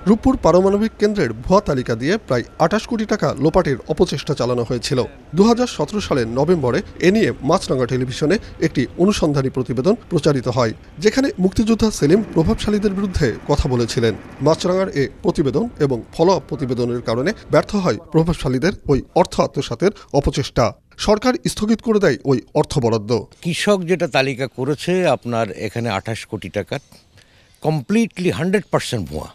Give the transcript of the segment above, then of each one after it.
রূপপুর পারমাণবিক কেন্দ্রের ভুয়া তালিকা দিয়ে প্রায় 28 কোটি টাকা লোপাটের অপচেষ্টা চালানো হয়েছিল। 2017 সালের নভেম্বরে এ নিয়ে মাছরাঙা টেলিভিশনে একটি অনুসন্ধানী প্রতিবেদন প্রচারিত হয়, যেখানে মুক্তিযোদ্ধা সেলিম প্রভাবশালীদের বিরুদ্ধে কথা বলেছিলেন। মাছরাঙার এ প্রতিবেদন এবং ফলো আপ প্রতিবেদনের কারণে ব্যর্থ হয় প্রভাবশালীদের ওই অর্থ আত্মসাতের অপচেষ্টা। সরকার স্থগিত করে দেয় ওই অর্থ বরাদ্দ। কৃষক যেটা তালিকা করেছে আপনার এখানে 28 কোটি টাকা কমপ্লিটলি 100% ভুয়া,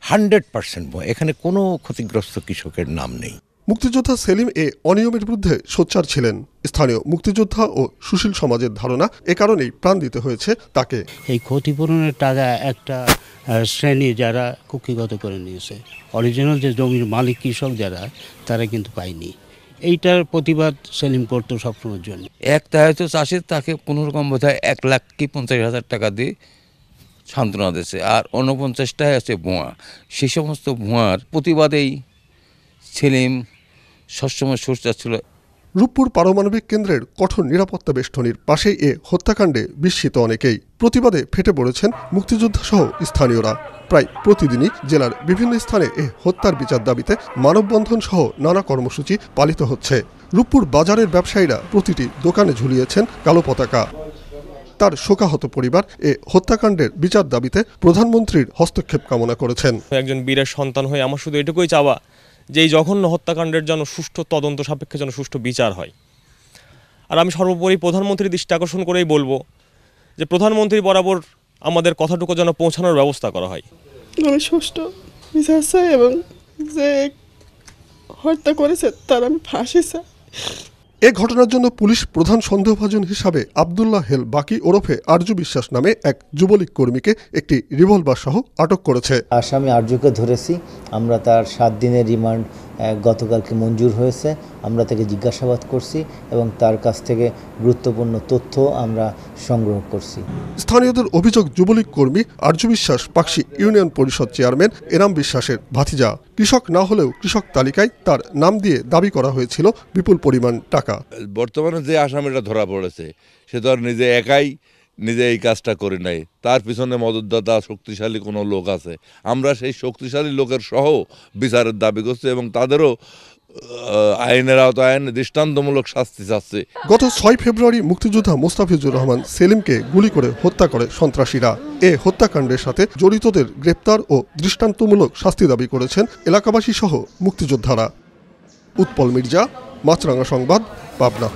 100% ভুয়া। এখানে কোনো ক্ষতিগ্রস্ত কৃষকের নাম নেই। মুক্তিযোদ্ধা সেলিম এ অনিয়মের বিরুদ্ধে সোচ্চার ছিলেন। স্থানীয় মুক্তিযোদ্ধা ও সুশীল সমাজের ধারণা এ কারণেই প্রাণ দিতে হয়েছে তাকে। এই ক্ষতিপূরণের টাকা একটা শ্রেণী যারা কুক্ষিগত করে নিয়েছে, অরিজিনাল যে জমির মালিক কৃষক যারা, তারা কিন্তু পায়নি। এইটার প্রতিবাদ সেলিম করতো সবসময়ের জন্য। একটা হয়তো চাষের তাকে কোনোরকম বোধহয় 1,50,000 টাকা দিয়ে সান্ত্বনা দিয়েছে, আর 49টাই আছে ভুয়া। সেই সমস্ত ভুয়ার প্রতিবাদেই সেলিম সবসময় সোচ্চার ছিল। রূপপুর পারমাণবিক কেন্দ্রের কঠোর নিরাপত্তা বেষ্টনীর পাশেই এ হত্যাকাণ্ডে বিস্মিত অনেকেই। প্রতিবাদে ফেটে পড়েছেন মুক্তিযোদ্ধা সহ স্থানীয়রা। প্রায় প্রতিদিনই জেলার বিভিন্ন স্থানে এ হত্যার বিচার দাবিতে মানববন্ধন সহ নানা কর্মসূচি পালিত হচ্ছে। রূপপুর বাজারের ব্যবসায়ীরা প্রতিটি দোকানে ঝুলিয়েছেন কালো পতাকা। তার শোকাহত পরিবার এ হত্যাকাণ্ডের বিচার দাবিতে প্রধানমন্ত্রীর হস্তক্ষেপ কামনা করেছেন। একজন বীরের সন্তান হয়ে আমার শুধু এটুকুই চাওয়া যে এই জঘন্য হত্যাকাণ্ডের যেন সুষ্ঠু তদন্ত সাপেক্ষে যেন সুষ্ঠু বিচার হয়। আর আমি সর্বোপরি প্রধানমন্ত্রীর দৃষ্টি আকর্ষণ করেই বলবো যে প্রধানমন্ত্রী বরাবর আমাদের কথাটুকু যেন পৌঁছানোর ব্যবস্থা করা হয়। আমি সুষ্ঠু বিচার চাই এবং যে হত্যা করেছে তার আমি ফাঁসি চাই। এ ঘটনার জন্য পুলিশ প্রধান সন্দেহভাজন হিসাবে আব্দুল্লাহ হেল বাকি ওরফে আরজু বিশ্বাস নামে এক যুবলীগ কর্মীকে একটি রিভলভার সহ আটক করেছে। আসামি আরজুকে ধরেছি আমরা। তার 7 দিনের রিমান্ড গতকালকে মঞ্জুর হয়েছে। আমরা তাকে জিজ্ঞাসাবাদ করছি এবং তার কাছ থেকে গুরুত্বপূর্ণ তথ্য আমরা সংগ্রহ করছি। স্থানীয়দের অভিযোগ, যুবলীগ কর্মী আরজু বিশ্বাস পাকশি ইউনিয়ন পরিষদ চেয়ারম্যান এনাম বিশ্বাসের ভাতিজা। কৃষক না হলেও কৃষক তালিকায় তার নাম দিয়ে দাবি করা হয়েছিল বিপুল পরিমাণ টাকা। বর্তমানে যে আসামিটা ধরা পড়েছে সে তো আর নিজে এই কাজটা করে নাই, তার পিছনে মদতদাতা শক্তিশালী কোনো লোক আছে। আমরা সেই শক্তিশালী লোকের সহ বিচারের দাবি করছি এবং তাদেরও আইনের আওতায় দৃষ্টান্তমূলক শাস্তি চাচ্ছে। গত 6 ফেব্রুয়ারি মুক্তিযোদ্ধা মোস্তাফিজুর রহমান সেলিমকে গুলি করে হত্যা করে সন্ত্রাসীরা। এ হত্যাকাণ্ডের সাথে জড়িতদের গ্রেপ্তার ও দৃষ্টান্তমূলক শাস্তি দাবি করেছেন এলাকাবাসী সহ মুক্তিযোদ্ধারা। উৎপল মির্জা, মাছরাঙা সংবাদ, পাবনা।